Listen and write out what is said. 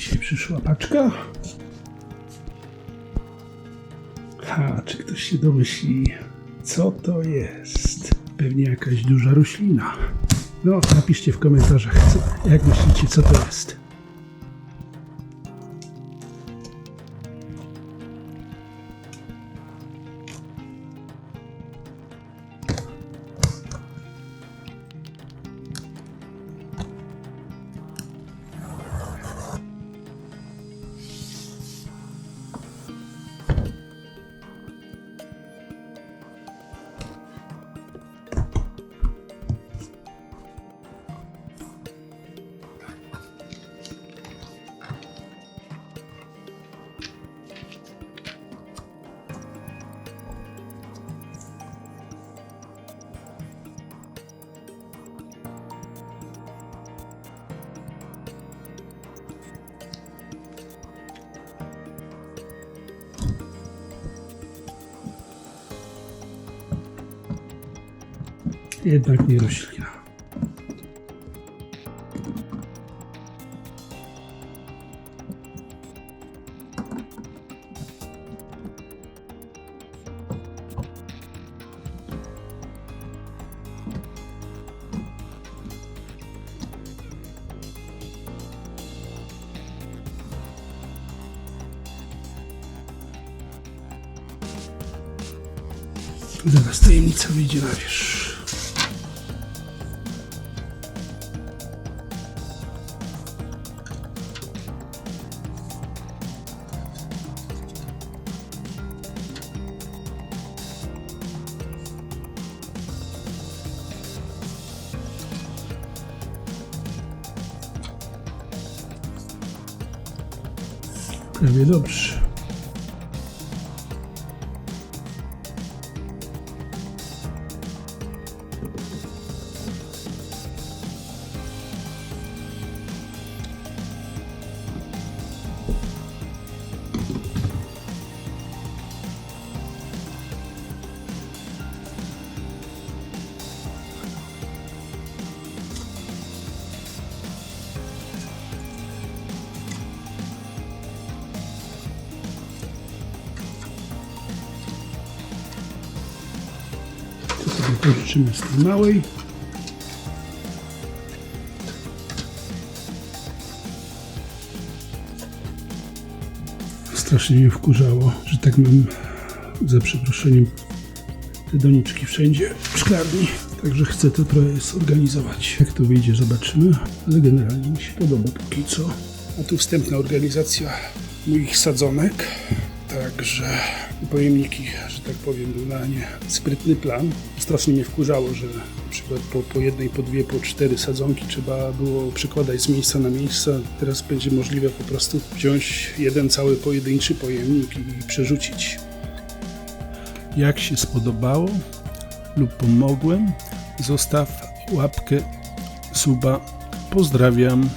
dzisiaj przyszła paczka. Czy ktoś się domyśli, co to jest? Pewnie jakaś duża roślina. No, napiszcie w komentarzach, jak myślicie, co to jest. Jednak nie roślina. Zaraz tajemnica wyjdzie na wierzch. Prawie dobrze. To sobie pożyczymy z tej małej. Strasznie mnie wkurzało, że tak mam, za przeproszeniem, te doniczki wszędzie w szklarni. Także chcę to trochę zorganizować. Jak to wyjdzie, zobaczymy. Ale generalnie mi się podoba póki co. A tu wstępna organizacja moich sadzonek. Także pojemniki, że tak powiem, był na nie sprytny plan. Strasznie mnie wkurzało, że na przykład po jednej, po dwie, po 4 sadzonki trzeba było przekładać z miejsca na miejsce. Teraz będzie możliwe po prostu wziąć jeden cały pojedynczy pojemnik i przerzucić. Jak się spodobało lub pomogłem, zostaw łapkę, suba. Pozdrawiam.